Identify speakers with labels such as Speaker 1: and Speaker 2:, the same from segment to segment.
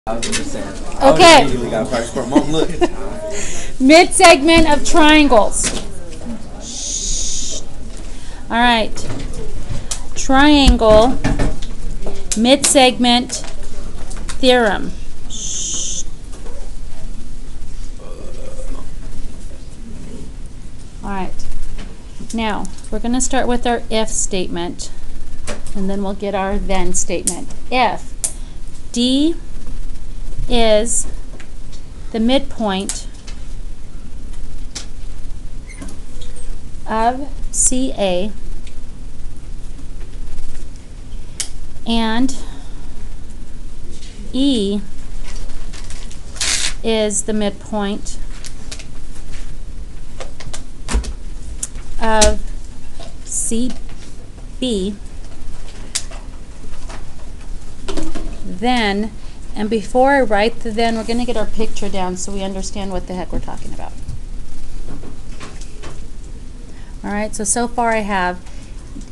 Speaker 1: 100%.
Speaker 2: Okay.
Speaker 1: You got practice for Mom, look.
Speaker 2: Mid-segment of triangles. All right. Triangle mid-segment theorem. All right. Now, we're going to start with our if statement, and then we'll get our then statement. If D is the midpoint of CA and E is the midpoint of CB, then, and before I write the then, we're going to get our picture down so we understand what the heck we're talking about. Alright, so far I have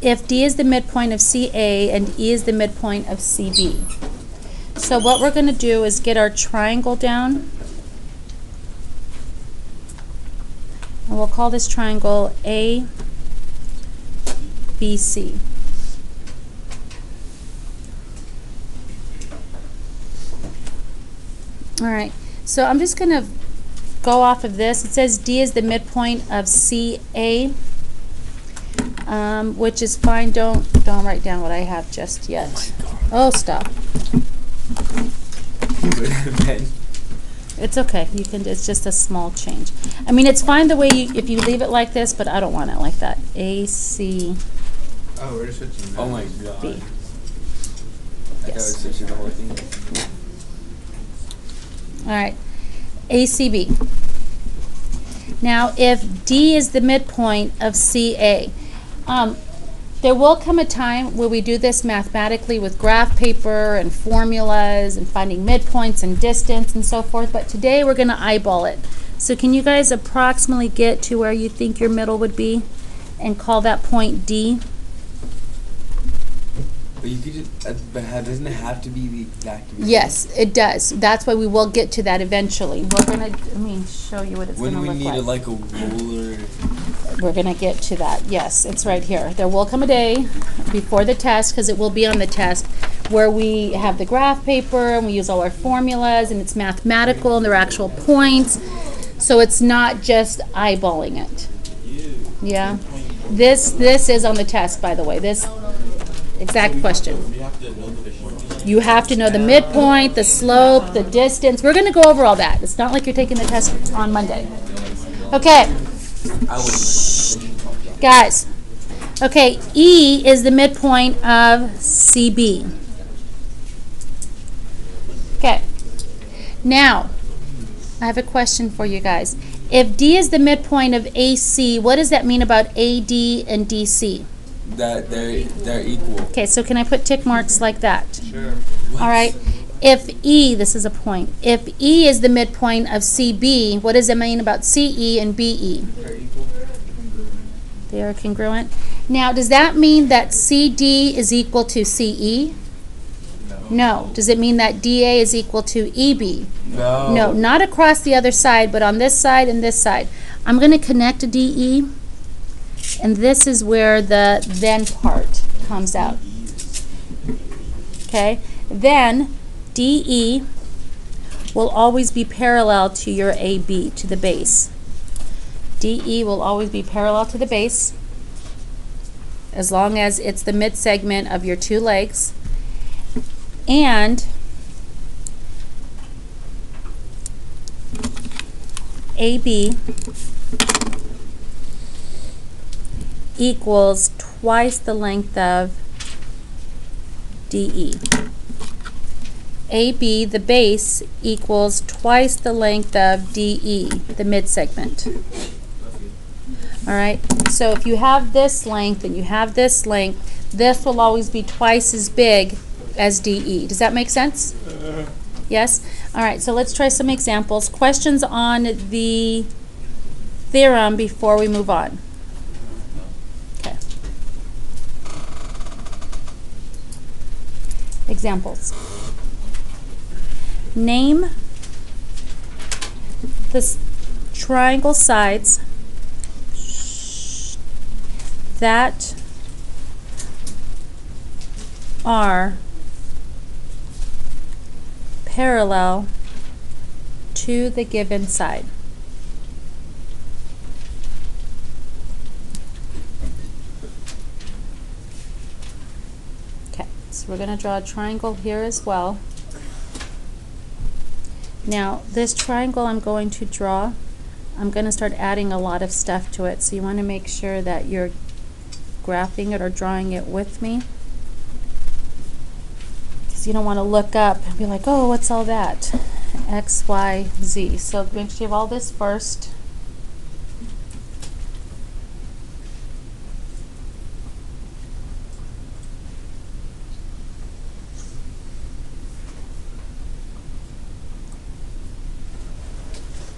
Speaker 2: if D is the midpoint of CA and E is the midpoint of CB. So what we're going to do is get our triangle down. And we'll call this triangle ABC. Alright, so I'm just going to go off of this. It says D is the midpoint of CA, which is fine. Don't write down what I have just yet. Oh, stop. It's okay. You can. It's just a small change. I mean, it's fine the way if you leave it like this, but I don't want it like that. AC.
Speaker 1: Oh, we're switching. Oh my God.
Speaker 2: B.
Speaker 1: I thought we switching the whole thing.
Speaker 2: All right. ACB. Now, if D is the midpoint of CA, there will come a time where we do this mathematically with graph paper and formulas and finding midpoints and distance and so forth, but today we're going to eyeball it. So can you guys approximately get to where you think your middle would be and call that point D?
Speaker 1: But you could just, doesn't it have to be the exact?
Speaker 2: Yes, it does. That's why we will get to that eventually. We're going to, show you what it's going to look like.
Speaker 1: When we need like a ruler.
Speaker 2: We're going to get to that. Yes, it's right here. There will come a day before the test, because it will be on the test, where we have the graph paper and we use all our formulas and it's mathematical and they're actual points. So it's not just eyeballing it. Yeah. This is on the test, by the way. This exact question. You have to know the midpoint, the slope, the distance. We're going to go over all that. It's not like you're taking the test on Monday. Okay. Guys. Okay, E is the midpoint of CB. Okay. Now, I have a question for you guys. If D is the midpoint of AC, what does that mean about AD and DC?
Speaker 1: That they're equal.
Speaker 2: Okay, so can I put tick marks like that?
Speaker 1: Sure.
Speaker 2: All right. If E, this is a point. If E is the midpoint of CB, what does it mean about CE and BE?
Speaker 1: They're equal.
Speaker 2: They are congruent. Now, does that mean that CD is equal to CE? No. Does it mean that DA is equal to EB?
Speaker 1: No.
Speaker 2: No, not across the other side, but on this side and this side. I'm going to connect to DE, and this is where the then part comes out. Okay? Then DE will always be parallel to your AB, to the base. DE will always be parallel to the base as long as it's the mid-segment of your two legs. And AB equals twice the length of DE. AB, the base, equals twice the length of DE, the mid-segment. All right, so if you have this length and you have this length, this will always be twice as big as DE. Does that make sense? Yes? All right, so let's try some examples. Questions on the theorem before we move on. Okay. Examples. name the triangle sides that are parallel to the given side. Okay, so we're going to draw a triangle here as well. Now, this triangle I'm going to draw, I'm going to start adding a lot of stuff to it, so you want to make sure that you're graphing it or drawing it with me. Because you don't want to look up and be like, oh, what's all that? X, Y, Z. So make sure you have all this first.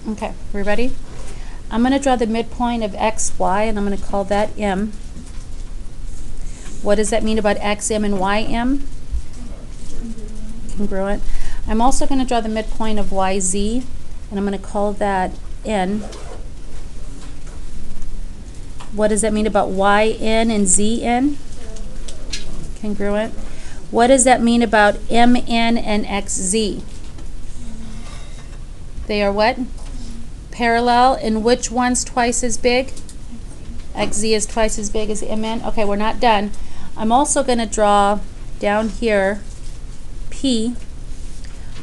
Speaker 2: Okay, we ready? I'm going to draw the midpoint of X, Y, and I'm going to call that M. What does that mean about X, M, and Y, M? Congruent. I'm also going to draw the midpoint of Y, Z, and I'm going to call that N. What does that mean about Y, N, and Z, N? Congruent. What does that mean about M, N, and X, Z? They are what? Parallel. And which one's twice as big? XZ is twice as big as MN. Okay, we're not done. I'm also going to draw down here P,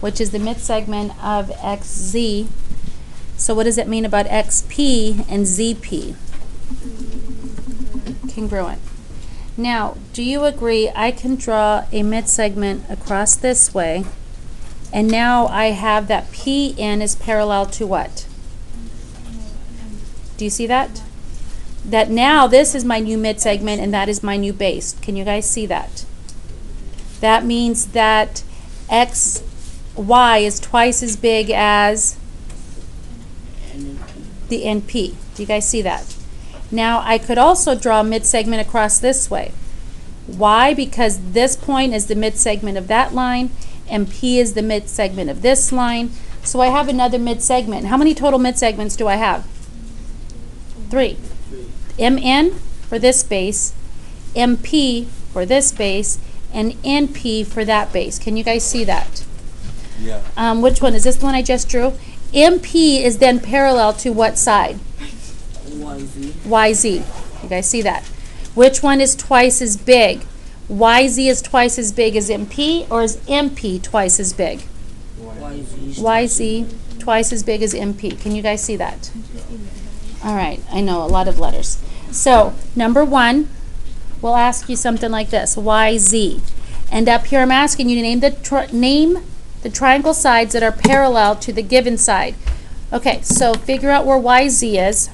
Speaker 2: which is the midsegment of XZ. So what does it mean about XP and ZP? Congruent. Now, do you agree I can draw a midsegment across this way, and now I have that PN is parallel to what? Do you see that? That now this is my new midsegment and that is my new base. Can you guys see that? That means that XY is twice as big as the NP. Do you guys see that? Now I could also draw a midsegment across this way. Why? Because this point is the midsegment of that line and P is the midsegment of this line. So I have another midsegment. How many total midsegments do I have? 3. MN for this base, MP for this base, and NP for that base. Can you guys see that?
Speaker 1: Yeah.
Speaker 2: Which one? Is this the one I just drew? MP is then parallel to what side?
Speaker 1: YZ.
Speaker 2: YZ. You guys see that? Which one is twice as big? YZ is twice as big as MP, or is MP twice as big? YZ twice as big as MP. Can you guys see that? All right, I know, a lot of letters. So, number 1, we'll ask you something like this, YZ. And up here I'm asking you to name the triangle sides that are parallel to the given side. Okay, so figure out where YZ is.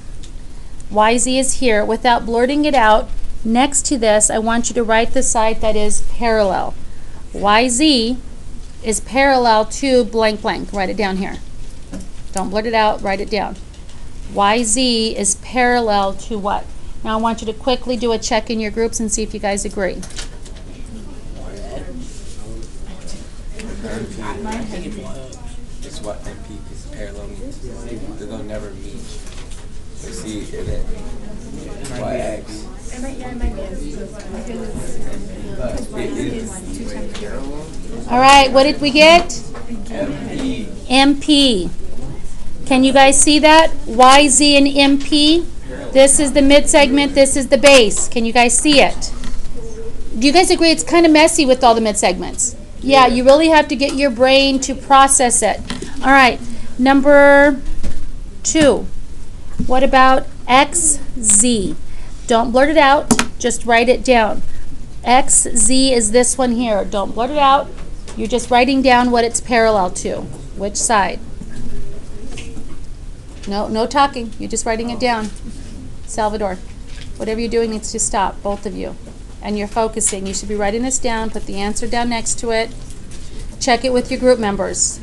Speaker 2: YZ is here. Without blurting it out, next to this, I want you to write the side that is parallel. YZ is parallel to blank blank. Write it down here. Don't blurt it out, write it down. YZ is parallel to what? Now I want you to quickly do a check in your groups and see if you guys agree.
Speaker 1: It's what MP is parallel means. They're gonna never meet. You see that YX.
Speaker 2: All right, what did we get?
Speaker 1: MP.
Speaker 2: MP. Can you guys see that? YZ and MP. This is the midsegment, this is the base. Can you guys see it? Do you guys agree it's kind of messy with all the midsegments? Yeah, you really have to get your brain to process it. All right, number 2. What about XZ? Don't blurt it out, just write it down. XZ is this one here. Don't blurt it out. You're just writing down what it's parallel to. Which side? No talking. You're just writing it down. Salvador, whatever you're doing needs to stop, both of you. And you're focusing. You should be writing this down. Put the answer down next to it. Check it with your group members.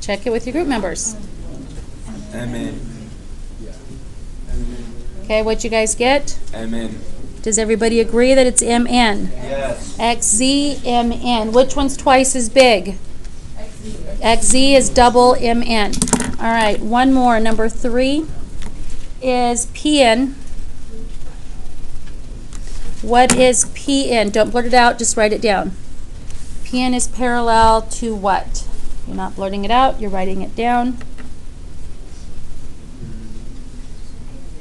Speaker 2: Check it with your group members.
Speaker 1: MN.
Speaker 2: Okay, what'd you guys get?
Speaker 1: MN.
Speaker 2: Does everybody agree that it's MN?
Speaker 1: Yes.
Speaker 2: XZ, MN. Which one's twice as big? XZ is double MN. All right, one more. Number 3 is PN. What is PN? Don't blurt it out, just write it down. PN is parallel to what? You're not blurting it out, you're writing it down.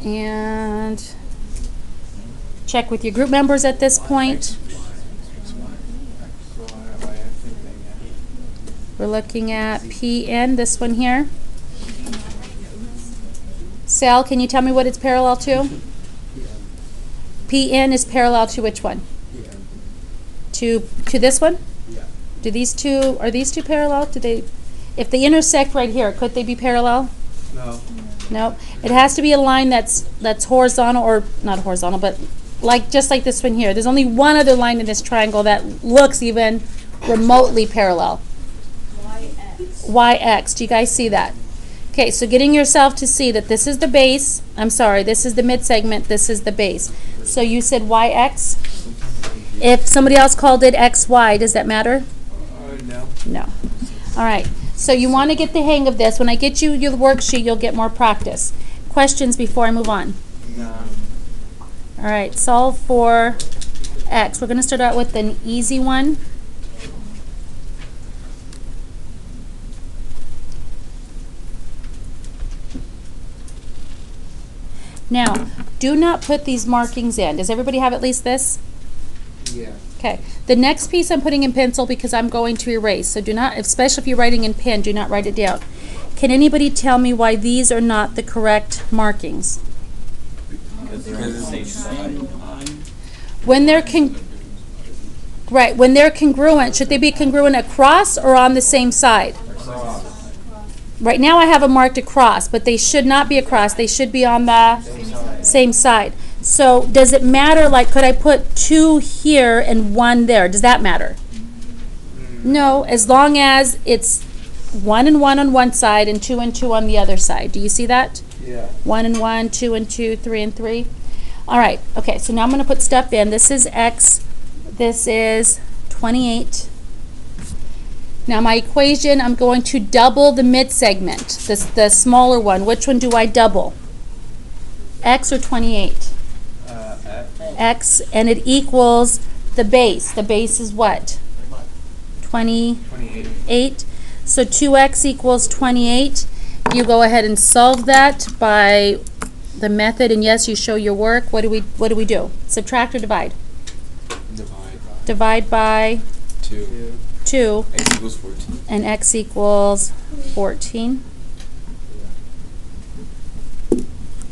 Speaker 2: And check with your group members at this point. We're looking at PN, this one here. Sal, can you tell me what it's parallel to? PN is parallel to which one? To this one? Do these two, are these two parallel? Do they, if they intersect right here, could they be parallel?
Speaker 1: No.
Speaker 2: No. It has to be a line that's horizontal, or not horizontal, but like just like this one here. There's only one other line in this triangle that looks even remotely parallel. YX. Do you guys see that? Okay, so getting yourself to see that this is the base. I'm sorry, this is the mid-segment, this is the base. So you said YX? If somebody else called it XY, does that matter?
Speaker 1: No.
Speaker 2: No. All right, so you want to get the hang of this. When I get you your worksheet, you'll get more practice. Questions before I move on?
Speaker 1: No.
Speaker 2: All right, solve for X. We're going to start out with an easy one. Now, do not put these markings in. Does everybody have at least this?
Speaker 1: Yeah.
Speaker 2: Okay. The next piece I'm putting in pencil because I'm going to erase. So do not, especially if you're writing in pen, do not write it down. Can anybody tell me why these are not the correct markings?
Speaker 1: Because they're on the same side.
Speaker 2: When they're right, when they're congruent, should they be congruent across or on the same side? Right now I have them marked across, but they should not be across. They should be on the same side. So does it matter, like, could I put 2 here and 1 there? Does that matter? No, as long as it's 1 and 1 on one side and 2 and 2 on the other side. Do you see that?
Speaker 1: Yeah.
Speaker 2: 1 and 1, 2 and 2, 3 and 3. All right, okay, so now I'm going to put stuff in. This is X. This is 28. Now my equation, I'm going to double the mid-segment, the smaller one. Which one do I double? X or 28? X, and it equals the base. The base is what? 28. So 2x equals 28. You go ahead and solve that by the method, and yes, you show your work. What do we do? Subtract or divide?
Speaker 1: Divide.
Speaker 2: Divide by
Speaker 1: 2.
Speaker 2: 2.
Speaker 1: X equals 14.
Speaker 2: And x equals 14.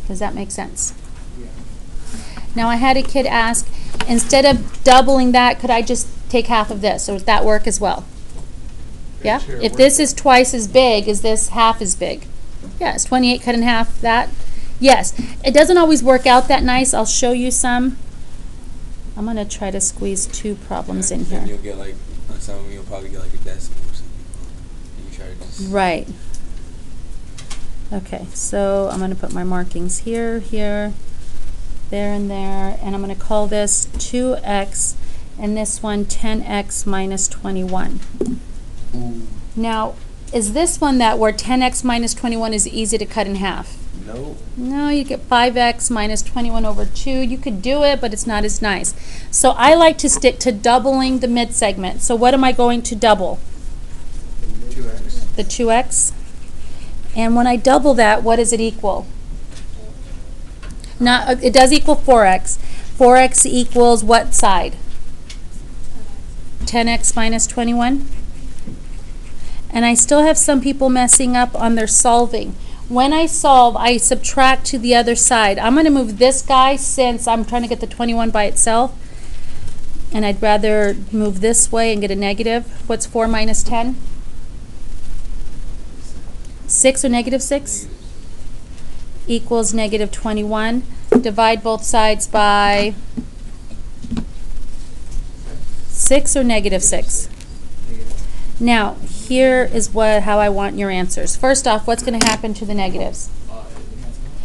Speaker 2: Does that make sense? Now I had a kid ask, instead of doubling that, could I just take half of this? Or would that work as well? Yeah?
Speaker 1: Sure,
Speaker 2: If this is twice as big, is this half as big? Yeah, is 28 cut in half that? Yes. It doesn't always work out that nice. I'll show you some. I'm going to try to squeeze 2 problems in here.
Speaker 1: Then you'll get like, on some of them you'll probably get like a decimal or something. And you try to just...
Speaker 2: Right. Okay, so I'm going to put my markings here, here, there, and there, and I'm going to call this 2x, and this one 10x minus 21.
Speaker 1: Ooh.
Speaker 2: Now, is this one that where 10x minus 21 is easy to cut in half?
Speaker 1: No.
Speaker 2: No, you get 5x minus 21 over 2. You could do it, but it's not as nice. So I like to stick to doubling the mid-segment. So what am I going to double?
Speaker 1: 2x.
Speaker 2: The 2x. And when I double that, what does it equal? Not, it does equal 4x. 4x equals what side? 10x minus 21. And I still have some people messing up on their solving. When I solve, I subtract to the other side. I'm going to move this guy since I'm trying to get the 21 by itself. And I'd rather move this way and get a negative. What's 4 minus 10? 6 or negative 6? Equals negative 21. Divide both sides by 6 or negative 6. Now, here is how I want your answers. First off, what's going to happen to the negatives?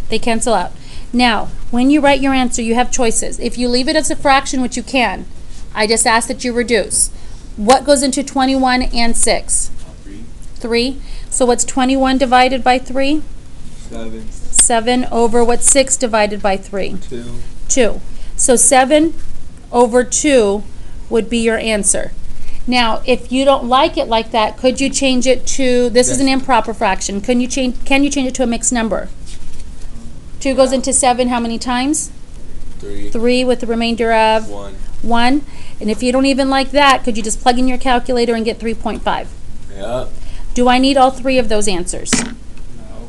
Speaker 2: They cancel out. Now, when you write your answer, you have choices. If you leave it as a fraction, which you can, I just ask that you reduce. What goes into 21 and 6? 3. So what's 21 divided by 3?
Speaker 1: 7.
Speaker 2: 7 over what's 6 divided by 3?
Speaker 1: 2.
Speaker 2: 2. So 7 over 2 would be your answer. Now, if you don't like it like that, could you change it to, this is an improper fraction, can you change it to a mixed number? 2 goes into 7 how many times?
Speaker 1: 3.
Speaker 2: 3 with the remainder of?
Speaker 1: 1.
Speaker 2: 1. And if you don't even like that, could you just plug in your calculator and get 3.5?
Speaker 1: Yep.
Speaker 2: Do I need all 3 of those answers?
Speaker 1: No.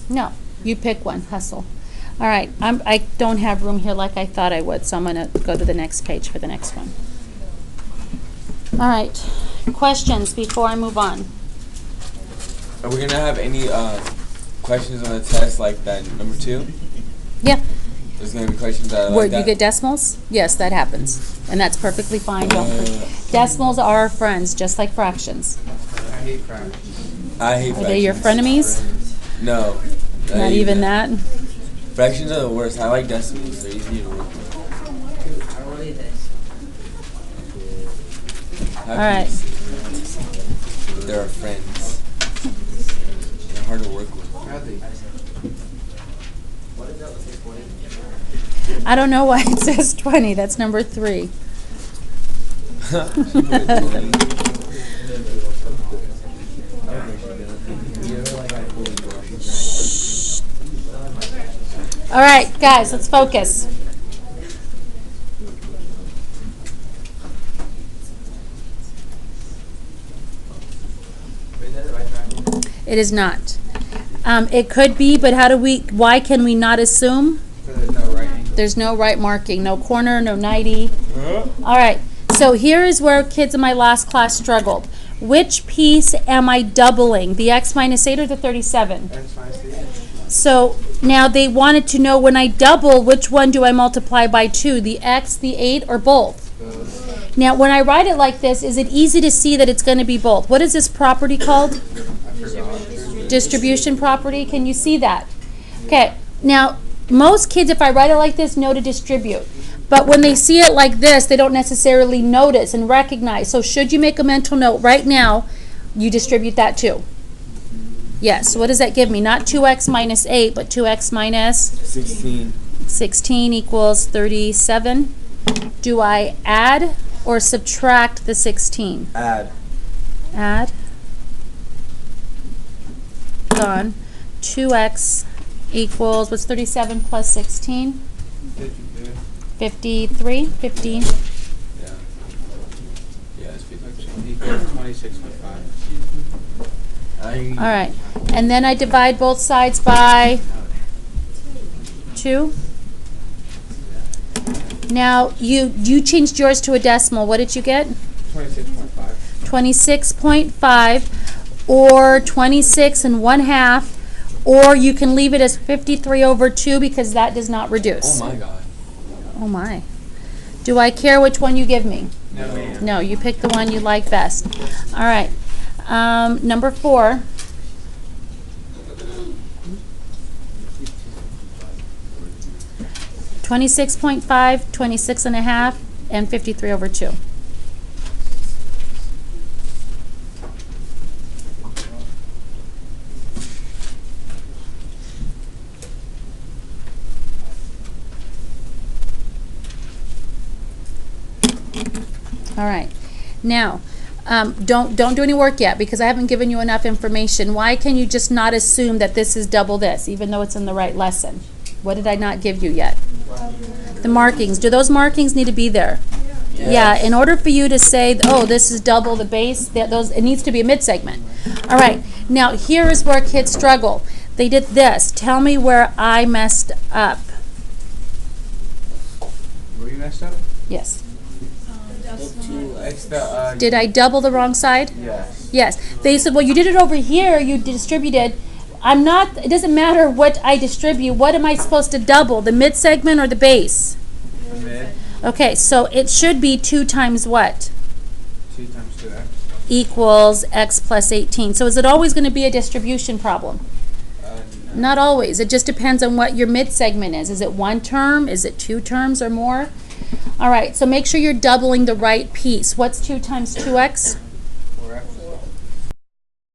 Speaker 2: No. You pick one. Hustle. All right. I don't have room here like I thought I would, so I'm going to go to the next page for the next one. All right. Questions before I move on?
Speaker 1: Are we going to have any questions on the test like that number 2?
Speaker 2: Yeah.
Speaker 1: There's going to be questions that are
Speaker 2: Where
Speaker 1: like that?
Speaker 2: you get decimals? Yes, that happens. And that's perfectly fine. Decimals are our friends, just like fractions.
Speaker 3: I hate fractions.
Speaker 1: I hate fractions.
Speaker 2: Are they your frenemies?
Speaker 1: No.
Speaker 2: Not even that?
Speaker 1: Fractions are the worst. I like decimals. They're easy to work with.
Speaker 2: All right.
Speaker 1: They're our friends. They're hard to work with.
Speaker 2: I don't know why it says 20. That's number 3. All right, guys, let's focus. It is not. It could be, but why can we not assume?
Speaker 3: There's no right angle.
Speaker 2: There's no right marking, no corner, no 90. All right, so here is where kids in my last class struggled. Which piece am I doubling, the x minus 8 or the 37?
Speaker 3: That's fine.
Speaker 2: So now they wanted to know when I double, which one do I multiply by 2, the x, the 8, or both? Now when I write it like this, is it easy to see that it's going to be both? What is this property called? Distribution property. Can you see that? Okay, now most kids, if I write it like this, know to distribute. But when they see it like this, they don't necessarily notice and recognize. So should you make a mental note right now, you distribute that too. Yes, so what does that give me? Not 2x minus 8, but 2x minus?
Speaker 1: 16.
Speaker 2: 16 equals 37. Do I add or subtract the 16?
Speaker 1: Add.
Speaker 2: Add. Gone. 2x equals, what's 37 plus 16? 53. 15.
Speaker 1: Yeah. Yeah, it's 53.
Speaker 3: Equals 26.5.
Speaker 2: All right. And then I divide both sides by 2. Now, you changed yours to a decimal. What did you get?
Speaker 3: 26.5.
Speaker 2: 26.5 or 26 and 1/2, or you can leave it as 53 over 2 because that does not reduce.
Speaker 1: Oh my God.
Speaker 2: Oh my. Do I care which one you give me?
Speaker 3: No.
Speaker 2: No, you pick the one you like best. All right. Number 4. $26.5, 26 and 1/2, and 53 over 2. All right. Now, don't do any work yet because I haven't given you enough information. Why can you just not assume that this is double this, even though it's in the right lesson? What did I not give you yet? The markings. Do those markings need to be there?
Speaker 1: Yes.
Speaker 2: Yeah. In order for you to say, oh, this is double the base, it needs to be a mid-segment. All right. Now, here is where kids struggle. They did this. Tell me where I messed up.
Speaker 3: Were you messed up?
Speaker 2: Yes.
Speaker 3: Extra.
Speaker 2: Did I double the wrong side?
Speaker 3: Yes.
Speaker 2: Yes. They said, well, you did it over here. You distributed. It doesn't matter what I distribute. What am I supposed to double, the mid-segment or the base?
Speaker 3: The mid.
Speaker 2: Okay, so it should be 2 times what?
Speaker 3: 2 times 2x.
Speaker 2: Equals x plus 18. So is it always going to be a distribution problem? Not always. It just depends on what your mid-segment is. Is it one term? Is it two terms or more? All right, so make sure you're doubling the right piece. What's 2 times 2x?